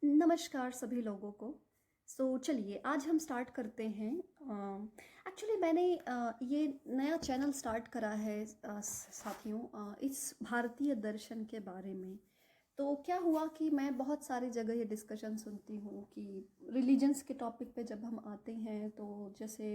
नमस्कार सभी लोगों को। चलिए आज हम स्टार्ट करते हैं। एक्चुअली मैंने ये नया चैनल स्टार्ट करा है साथियों, इस भारतीय दर्शन के बारे में। तो क्या हुआ कि मैं बहुत सारी जगह ये डिस्कशन सुनती हूँ कि रिलीजन्स के टॉपिक पे जब हम आते हैं तो जैसे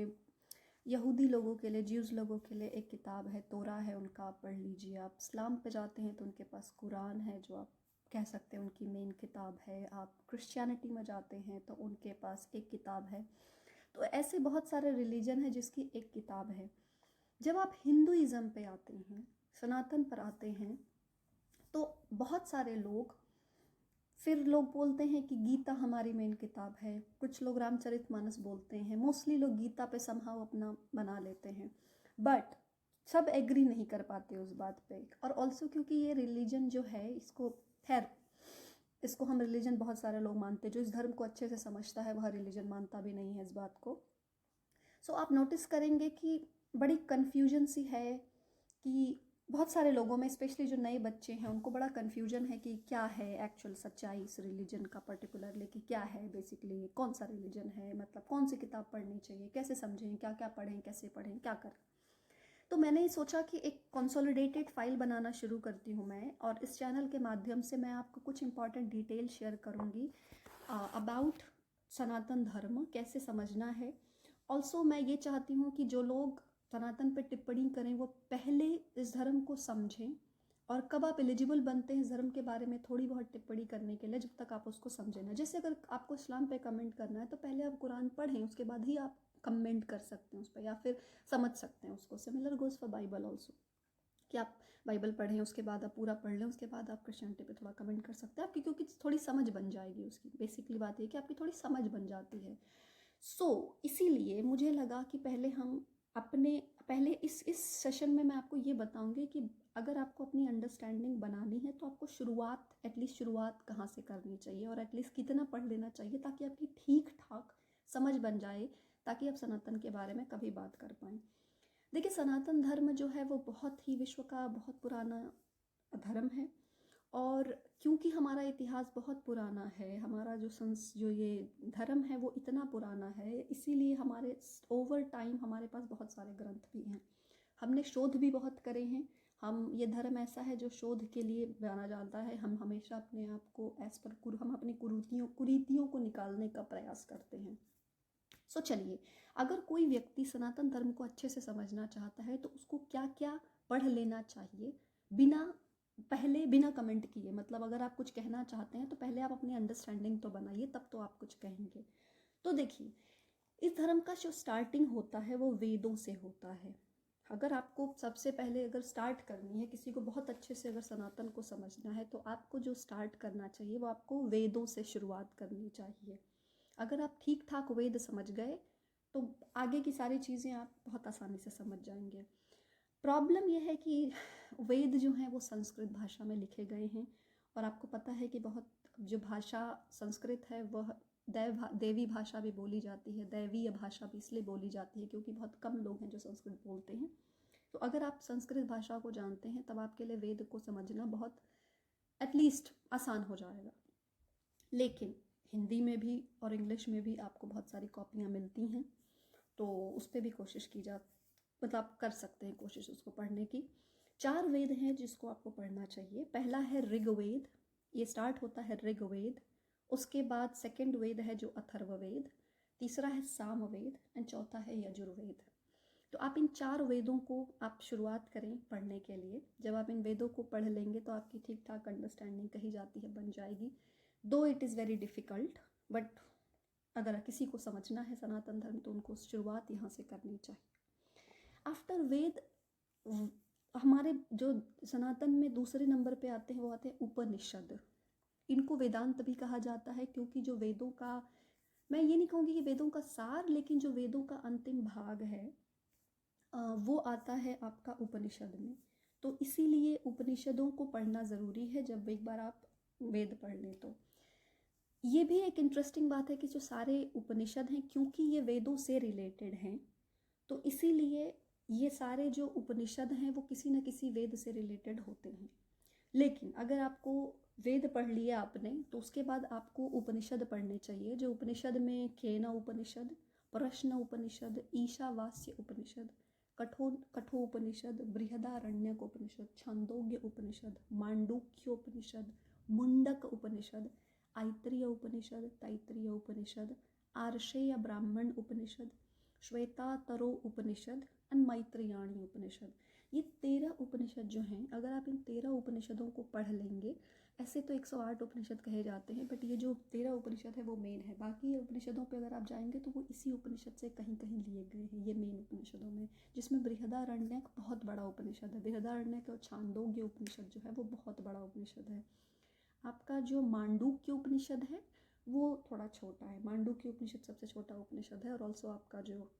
यहूदी लोगों के लिए, ज्यूज़ लोगों के लिए एक किताब है, तोरा है उनका, आप पढ़ लीजिए। आप इस्लाम पे जाते हैं तो उनके पास कुरान है, जो आप कह सकते हैं उनकी मेन किताब है। आप क्रिश्चियनिटी में जाते हैं तो उनके पास एक किताब है। तो ऐसे बहुत सारे रिलीजन है जिसकी एक किताब है। जब आप हिंदुइज़्म पे आते हैं, सनातन पर आते हैं, तो बहुत सारे लोग, फिर लोग बोलते हैं कि गीता हमारी मेन किताब है। कुछ लोग रामचरितमानस बोलते हैं। मोस्टली लोग गीता पे समहाउ अपना बना लेते हैं, बट सब एग्री नहीं कर पाते उस बात पे। और ऑल्सो क्योंकि ये रिलीजन जो है, इसको खैर इसको हम रिलीजन बहुत सारे लोग मानते हैं। जो इस धर्म को अच्छे से समझता है वह रिलीजन मानता भी नहीं है इस बात को। आप नोटिस करेंगे कि बड़ी कन्फ्यूजन सी है कि बहुत सारे लोगों में, स्पेशली जो नए बच्चे हैं, उनको बड़ा कन्फ्यूजन है कि क्या है एक्चुअल सच्चाई इस रिलीजन का, पर्टिकुलरली कि क्या है बेसिकली, कौन सा रिलीजन है, मतलब कौन सी किताब पढ़नी चाहिए, कैसे समझें, क्या क्या पढ़ें, कैसे पढ़ें, क्या करें। तो मैंने सोचा कि एक कंसोलिडेटेड फाइल बनाना शुरू करती हूँ मैं, और इस चैनल के माध्यम से मैं आपको कुछ इंपॉर्टेंट डिटेल शेयर करूँगी अबाउट सनातन धर्म, कैसे समझना है। ऑल्सो मैं ये चाहती हूँ कि जो लोग सनातन पर टिप्पणी करें वो पहले इस धर्म को समझें, और कब आप एलिजिबल बनते हैं इस धर्म के बारे में थोड़ी बहुत टिप्पणी करने के लिए, जब तक आप उसको समझें ना। जैसे अगर आपको इस्लाम पे कमेंट करना है तो पहले आप कुरान पढ़ें, उसके बाद ही आप कमेंट कर सकते हैं उस पर, या फिर समझ सकते हैं उसको। Similar goes for Bible also, कि आप बाइबल पढ़ें, उसके बाद आप पूरा पढ़ लें, उसके बाद आप क्रिश्चियनिटी पे थोड़ा कमेंट कर सकते हैं आपकी, क्योंकि थोड़ी समझ बन जाएगी उसकी। बेसिकली बात ये कि आपकी थोड़ी समझ बन जाती है। इसीलिए मुझे लगा कि पहले हम अपने पहले इस सेशन में मैं आपको ये बताऊंगी कि अगर आपको अपनी अंडरस्टैंडिंग बनानी है तो आपको एटलीस्ट शुरुआत कहाँ से करनी चाहिए, और एटलीस्ट कितना पढ़ लेना चाहिए, ताकि आपकी ठीक ठाक समझ बन जाए, ताकि आप सनातन के बारे में कभी बात कर पाएँ। देखिए, सनातन धर्म जो है वो बहुत ही विश्व का बहुत पुराना धर्म है। और क्योंकि हमारा इतिहास बहुत पुराना है, हमारा जो ये धर्म है वो इतना पुराना है, इसीलिए हमारे ओवर टाइम हमारे पास बहुत सारे ग्रंथ भी हैं। हमने शोध भी बहुत करे हैं। ये धर्म ऐसा है जो शोध के लिए जाना जाता है। हम हमेशा अपने आप को हम अपनी कुरीतियों को निकालने का प्रयास करते हैं। चलिए, अगर कोई व्यक्ति सनातन धर्म को अच्छे से समझना चाहता है तो उसको क्या क्या पढ़ लेना चाहिए, बिना कमेंट किए। मतलब अगर आप कुछ कहना चाहते हैं तो पहले आप अपनी अंडरस्टैंडिंग तो बनाइए, तब तो आप कुछ कहेंगे। तो देखिए, इस धर्म का जो स्टार्टिंग होता है वो वेदों से होता है। अगर आपको सबसे पहले अगर स्टार्ट करनी है, किसी को बहुत अच्छे से अगर सनातन को समझना है, तो आपको जो स्टार्ट करना चाहिए वो आपको वेदों से शुरुआत करनी चाहिए। अगर आप ठीक ठाक वेद समझ गए तो आगे की सारी चीज़ें आप बहुत आसानी से समझ जाएंगे। प्रॉब्लम यह है कि वेद जो हैं वो संस्कृत भाषा में लिखे गए हैं, और आपको पता है कि बहुत जो भाषा संस्कृत है वह देवी भाषा भी बोली जाती है। दैवीय भाषा भी इसलिए बोली जाती है क्योंकि बहुत कम लोग हैं जो संस्कृत बोलते हैं। तो अगर आप संस्कृत भाषा को जानते हैं तब आपके लिए वेद को समझना बहुत एटलीस्ट आसान हो जाएगा। लेकिन हिंदी में भी और इंग्लिश में भी आपको बहुत सारी कॉपियाँ मिलती हैं, तो उस पर भी कोशिश की जा मतलब आप कर सकते हैं कोशिश उसको पढ़ने की। 4 वेद हैं जिसको आपको पढ़ना चाहिए। पहला है ऋग्वेद, ये स्टार्ट होता है ऋग्वेद। उसके बाद सेकंड वेद है जो अथर्ववेद, तीसरा है सामवेद, एंड चौथा है यजुर्वेद। तो आप इन 4 वेदों को आप शुरुआत करें पढ़ने के लिए। जब आप इन वेदों को पढ़ लेंगे तो आपकी ठीक ठाक अंडरस्टैंडिंग कही जाती है बन जाएगी। दो it is very difficult, but अगर किसी को समझना है सनातन धर्म तो उनको शुरुआत यहाँ से करनी चाहिए। आफ्टर वेद, हमारे जो सनातन में दूसरे नंबर पे आते हैं वो आते हैं उपनिषद। इनको वेदांत भी कहा जाता है, क्योंकि जो वेदों का, मैं ये नहीं कहूँगी कि वेदों का सार, लेकिन जो वेदों का अंतिम भाग है वो आता है आपका उपनिषद में। तो इसीलिए उपनिषदों को पढ़ना ज़रूरी है जब एक बार आप वेद पढ़ लें। तो ये भी एक इंटरेस्टिंग बात है कि जो सारे उपनिषद हैं, क्योंकि ये वेदों से रिलेटेड हैं, तो इसीलिए ये सारे जो उपनिषद हैं वो किसी न किसी वेद से रिलेटेड होते हैं। लेकिन अगर आपको वेद पढ़ लिया आपने, तो उसके बाद आपको उपनिषद पढ़ने चाहिए। जो उपनिषद में केन उपनिषद, प्रश्न उपनिषद, ईशावास्य उपनिषद, कठोपनिषद, बृहदारण्यक उपनिषद, छांदोग्य उपनिषद, मांडूक्य उपनिषद, मुंडक उपनिषद, आइत्रीय उपनिषद, तैत्रीय उपनिषद, आर्षेय ब्राह्मण उपनिषद, श्वेतातरो उपनिषद एंड मैत्रेयाणी उपनिषद। ये 13 उपनिषद जो हैं, अगर आप इन 13 उपनिषदों को पढ़ लेंगे, ऐसे तो 108 उपनिषद कहे जाते हैं, बट ये जो 13 उपनिषद है वो मेन है। बाकी उपनिषदों पे अगर आप जाएंगे तो वो इसी उपनिषद से कहीं कहीं लिए गए हैं, ये मेन उपनिषदों में, जिसमें बृहदारण्यक बहुत बड़ा उपनिषद है। बृहदारण्यक और छांदोग्य उपनिषद जो है वो बहुत बड़ा उपनिषद है। आपका जो मांडूक्य उपनिषद है वो थोड़ा छोटा है। मांडूक्य उपनिषद सबसे छोटा उपनिषद है, और ऑल्सो आपका जो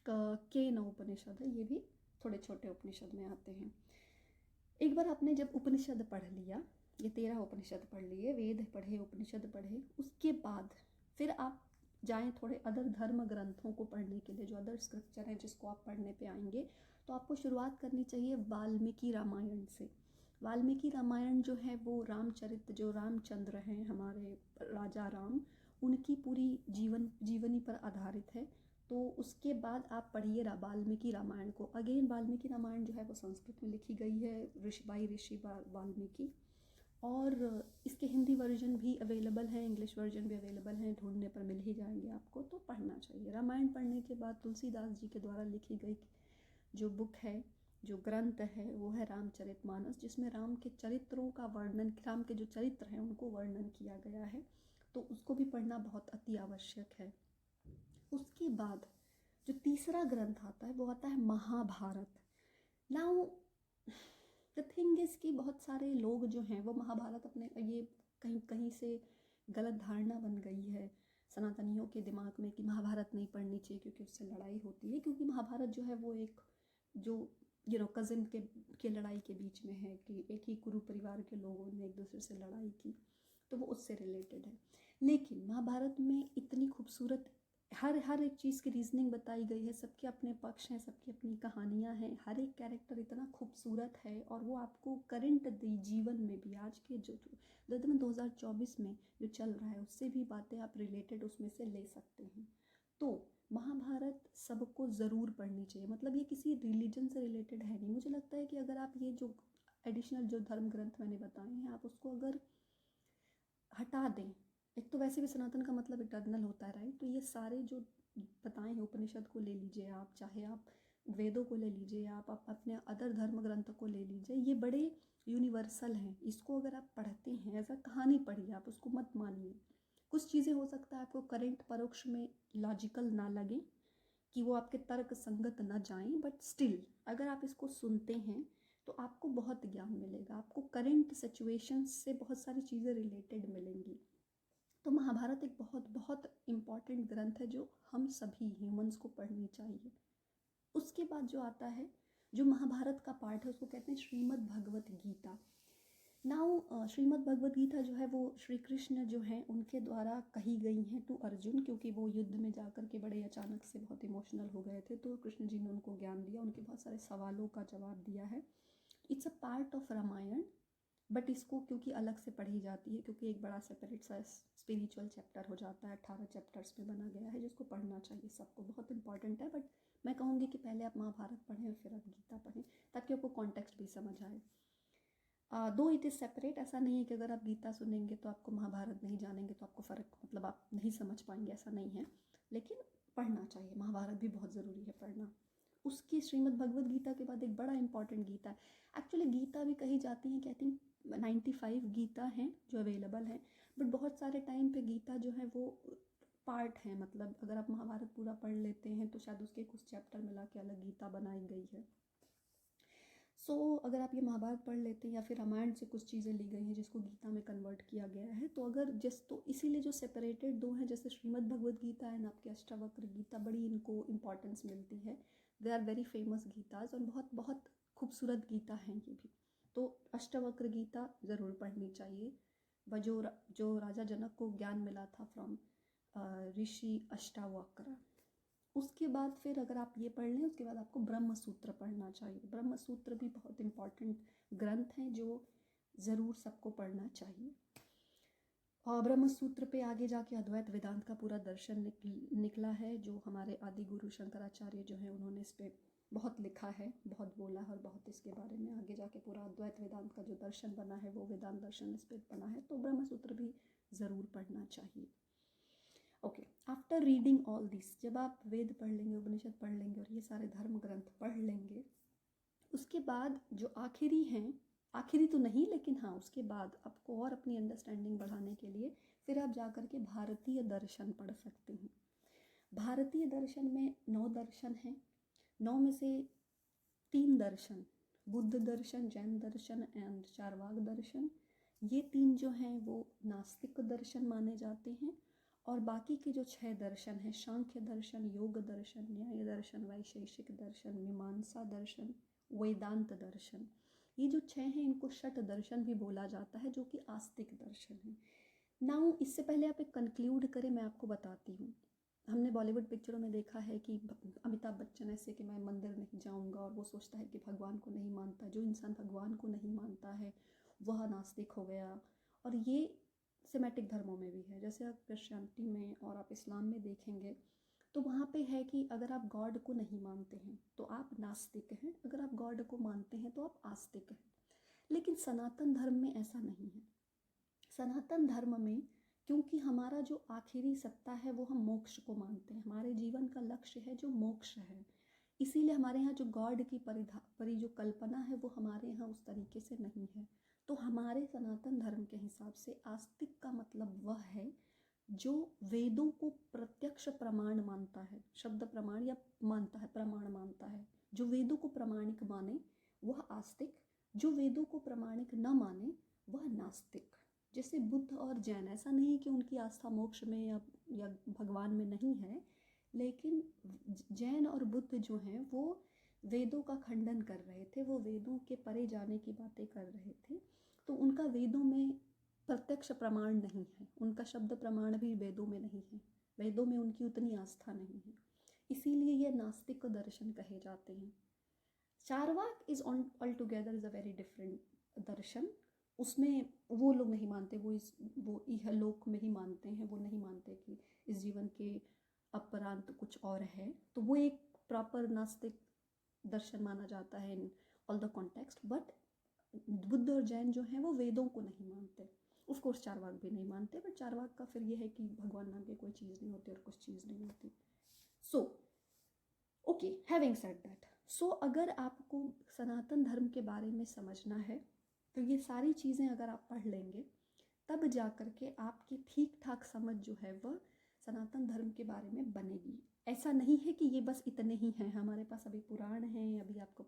केन उपनिषद है ये भी थोड़े छोटे उपनिषद में आते हैं। एक बार आपने जब उपनिषद पढ़ लिया, ये 13 उपनिषद पढ़ लिए, वेद पढ़े, उपनिषद पढ़े, उसके बाद फिर आप जाएं थोड़े अदर धर्म ग्रंथों को पढ़ने के लिए, जो अदर स्क्रिप्चर हैं जिसको आप पढ़ने पे आएंगे। तो आपको शुरुआत करनी चाहिए वाल्मीकि रामायण से। वाल्मीकि रामायण जो है वो रामचरित, जो रामचंद्र हैं हमारे राजा राम, उनकी पूरी जीवनी पर आधारित है। तो उसके बाद आप पढ़िए वाल्मीकि रामायण को। अगेन वाल्मीकि रामायण जो है वो संस्कृत में लिखी गई है, ऋषि वाल्मीकि, और इसके हिंदी वर्जन भी अवेलेबल है, इंग्लिश वर्जन भी अवेलेबल है, ढूंढने पर मिल ही जाएंगे आपको, तो पढ़ना चाहिए। रामायण पढ़ने के बाद तुलसीदास जी के द्वारा लिखी गई जो बुक है, जो ग्रंथ है, वो है रामचरितमानस, जिसमें राम के चरित्रों का वर्णन, राम के जो चरित्र हैं उनको वर्णन किया गया है, तो उसको भी पढ़ना बहुत अति आवश्यक है। उसके बाद जो तीसरा ग्रंथ आता है वो आता है Mahabharata. Now the thing is कि बहुत सारे लोग जो हैं वो महाभारत अपने, ये कहीं कहीं से गलत धारणा बन गई है सनातनियों के दिमाग में कि महाभारत नहीं पढ़नी चाहिए क्योंकि उससे लड़ाई होती है। क्योंकि महाभारत जो है वो एक जो कज़न के लड़ाई के बीच में है, कि एक ही कुरु परिवार के लोगों ने एक दूसरे से लड़ाई की, तो वो उससे रिलेटेड है। लेकिन महाभारत में इतनी खूबसूरत हर एक चीज़ की रीजनिंग बताई गई है, सबके अपने पक्ष हैं, सबकी अपनी कहानियाँ हैं, हर एक कैरेक्टर इतना खूबसूरत है, और वो आपको करंट जीवन में भी, आज के जो 2024 में जो चल रहा है उससे भी बातें आप रिलेटेड उसमें से ले सकते हैं। तो महाभारत सबको ज़रूर पढ़नी चाहिए। मतलब ये किसी रिलीजन से रिलेटेड है नहीं। मुझे लगता है कि अगर आप ये जो एडिशनल जो धर्म ग्रंथ मैंने बताए हैं, आप उसको अगर हटा दें, एक तो वैसे भी सनातन का मतलब इटर्नल होता है, राइट। तो ये सारे जो बताए हैं, उपनिषद को ले लीजिए आप, चाहे आप वेदों को ले लीजिए, आप अपने अदर धर्म ग्रंथों को ले लीजिए, ये बड़े यूनिवर्सल हैं। इसको अगर आप पढ़ते हैं एज अ कहानी पढ़िए, आप उसको मत मानिए। कुछ चीज़ें हो सकता है आपको करेंट परोक्ष में लॉजिकल ना लगे, कि वो आपके तर्क संगत ना जाएं, बट स्टिल अगर आप इसको सुनते हैं तो आपको बहुत ज्ञान मिलेगा, आपको करेंट सिचुएशन से बहुत सारी चीज़ें रिलेटेड मिलेंगी। तो महाभारत एक बहुत बहुत इम्पॉर्टेंट ग्रंथ है जो हम सभी ह्यूमंस को पढ़नी चाहिए। उसके बाद जो आता है, जो महाभारत का पार्ट है, उसको कहते हैं श्रीमद् भगवत गीता। नाउ श्रीमद् भगवत गीता जो है वो श्री कृष्ण जो हैं उनके द्वारा कही गई हैं टू अर्जुन, क्योंकि वो युद्ध में जाकर के बड़े अचानक से बहुत इमोशनल हो गए थे, तो कृष्ण जी ने उनको ज्ञान दिया, उनके बहुत सारे सवालों का जवाब दिया है। It's a part of Ramayana, but इसको क्योंकि अलग से पढ़ी जाती है, क्योंकि एक बड़ा सेपरेट सा स्पिरिचुअल चैप्टर हो जाता है, 18 चैप्टर्स में बना गया है, जिसको पढ़ना चाहिए सबको, बहुत इंपॉर्टेंट है। बट मैं कहूँगी कि पहले आप महाभारत पढ़ें और फिर आप गीता पढ़ें, ताकि आपको कॉन्टेक्स्ट भी समझ आए। दो इट इज़ सेपरेट। ऐसा नहीं है कि अगर आप गीता सुनेंगे तो आपको महाभारत नहीं जानेंगे तो आपको फ़र्क, मतलब आप नहीं समझ पाएंगे, ऐसा नहीं है। लेकिन पढ़ना चाहिए, महाभारत भी बहुत ज़रूरी है पढ़ना। उसकी श्रीमद् भगवद गीता के बाद एक बड़ा इंपॉर्टेंट गीता है। एक्चुअली गीता भी कही जाती है कि आई थिंक 95 गीता हैं जो अवेलेबल हैं, बट बहुत सारे टाइम पे गीता जो है वो पार्ट है। मतलब अगर आप महाभारत पूरा पढ़ लेते हैं तो शायद उसके कुछ चैप्टर मिला के अलग गीता बनाई गई है। सो अगर आप ये महाभारत पढ़ लेते हैं, या फिर रामायण से कुछ चीज़ें ली गई हैं जिसको गीता में कन्वर्ट किया गया है, तो अगर तो इसीलिए जो सेपरेटेड दो हैं, जैसे श्रीमद् भगवद गीता एंड आपकी अष्टावक्र गीता, बड़ी इनको इंपॉर्टेंस मिलती है। They are very famous Gitas, और बहुत बहुत खूबसूरत गीता हैं ये भी। तो अष्टावक्र गीता ज़रूर पढ़नी चाहिए। वह जो राजा जनक को ज्ञान मिला था फ्रॉम ऋषि अष्टावक्र। उसके बाद फिर अगर आप ये पढ़ लें, उसके बाद आपको ब्रह्म सूत्र पढ़ना चाहिए। ब्रह्म सूत्र भी बहुत इंपॉर्टेंट ग्रंथ हैं, जो ज़रूर सबको पढ़ना चाहिए। और ब्रह्म सूत्र पे आगे जाके अद्वैत वेदांत का पूरा दर्शन निकला है, जो हमारे आदि गुरु शंकराचार्य जो हैं उन्होंने इस पर बहुत लिखा है, बहुत बोला है और बहुत इसके बारे में आगे जाके पूरा अद्वैत वेदांत का जो दर्शन बना है वो वेदांत दर्शन इस पर बना है। तो ब्रह्म सूत्र भी ज़रूर पढ़ना चाहिए। Okay, after reading all this, जब आप वेद पढ़ लेंगे, उपनिषद पढ़ लेंगे और ये सारे धर्म ग्रंथ पढ़ लेंगे, उसके बाद जो आखिरी हैं, आखिरी तो नहीं लेकिन हाँ उसके बाद आपको और अपनी अंडरस्टैंडिंग बढ़ाने के लिए फिर आप जा कर के भारतीय दर्शन पढ़ सकते हैं। भारतीय दर्शन में 9 दर्शन हैं। 9 में से 3 दर्शन, बुद्ध दर्शन, जैन दर्शन एंड चारवाक दर्शन, ये 3 जो हैं वो नास्तिक दर्शन माने जाते हैं। और बाकी के जो 6 दर्शन हैं, सांख्य दर्शन, योग दर्शन, न्याय दर्शन, वैशेषिक दर्शन, मीमांसा दर्शन, वेदांत दर्शन, ये जो 6 हैं इनको शट दर्शन भी बोला जाता है, जो कि आस्तिक दर्शन है। नाउ इससे पहले आप एक कंक्लूड करें, मैं आपको बताती हूँ। हमने बॉलीवुड पिक्चरों में देखा है कि अमिताभ बच्चन ऐसे कि मैं मंदिर नहीं जाऊँगा, और वो सोचता है कि भगवान को नहीं मानता। जो इंसान भगवान को नहीं मानता है वह नास्तिक हो गया। और ये सेमेटिक धर्मों में भी है, जैसे आप क्रिश्चियनिटी में और आप इस्लाम में देखेंगे तो वहाँ पे है कि अगर आप गॉड को नहीं मानते हैं तो आप नास्तिक हैं, अगर आप गॉड को मानते हैं तो आप आस्तिक हैं। लेकिन सनातन धर्म में ऐसा नहीं है। सनातन धर्म में क्योंकि हमारा जो आखिरी सत्ता है वो हम मोक्ष को मानते हैं, हमारे जीवन का लक्ष्य है जो मोक्ष है, इसीलिए हमारे यहाँ जो गॉड की परी जो कल्पना है वो हमारे यहाँ उस तरीके से नहीं है। तो हमारे सनातन धर्म के हिसाब से आस्तिक का मतलब वह है जो वेदों को प्रत्यक्ष प्रमाण मानता है, शब्द प्रमाण या मानता है, प्रमाण मानता है। जो वेदों को प्रमाणिक माने वह आस्तिक, जो वेदों को प्रमाणिक न माने वह नास्तिक। जैसे बुद्ध और जैन, ऐसा नहीं कि उनकी आस्था मोक्ष में या भगवान में नहीं है, लेकिन जैन और बुद्ध जो हैं वो वेदों का खंडन कर रहे थे, वो वेदों के परे जाने की बातें कर रहे थे। तो उनका वेदों में प्रत्यक्ष प्रमाण नहीं है, उनका शब्द प्रमाण भी वेदों में नहीं है, वेदों में उनकी उतनी आस्था नहीं है, इसीलिए ये नास्तिक दर्शन कहे जाते हैं। Charvaka is all together is a very different दर्शन। उसमें वो लोग नहीं मानते, वो इहलोक में ही मानते हैं, वो नहीं मानते कि इस जीवन के अपरांत कुछ और है। तो वो एक प्रॉपर नास्तिक दर्शन माना जाता है in all the context. But Buddha और जैन जो हैं वो वेदों को नहीं मानते। ऑफ कोर्स चारवाक भी नहीं मानते, बट चारवाक का फिर ये है कि भगवान नाम की कोई चीज़ नहीं होती और कुछ चीज़ नहीं होती। So okay, having said that, so अगर आपको सनातन धर्म के बारे में समझना है तो ये सारी चीज़ें अगर आप पढ़ लेंगे तब जा कर के आपकी ठीक ठाक समझ जो है वह सनातन धर्म के बारे में बनेगी। ऐसा नहीं है कि ये बस इतने ही हैं, हमारे पास अभी पुराण हैं, अभी आपको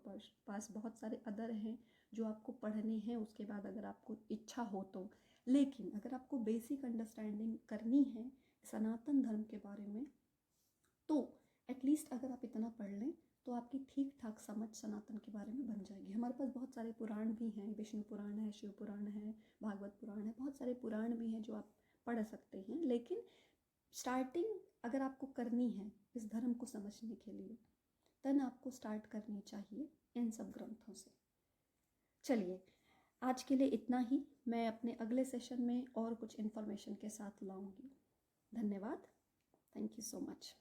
पास बहुत सारे अदर हैं जो आपको पढ़ने हैं उसके बाद अगर आपको इच्छा हो तो। लेकिन अगर आपको बेसिक अंडरस्टैंडिंग करनी है सनातन धर्म के बारे में तो एटलीस्ट अगर आप इतना पढ़ लें तो आपकी ठीक ठाक समझ सनातन के बारे में बन जाएगी। हमारे पास बहुत सारे पुराण भी हैं, विष्णु पुराण है, शिव पुराण है, भागवत पुराण है, बहुत सारे पुराण भी हैं जो आप पढ़ सकते हैं। लेकिन स्टार्टिंग अगर आपको करनी है इस धर्म को समझने के लिए तब आपको स्टार्ट करनी चाहिए इन सब ग्रंथों से। चलिए आज के लिए इतना ही, मैं अपने अगले सेशन में और कुछ इन्फॉर्मेशन के साथ लाऊंगी। धन्यवाद, थैंक यू सो मच।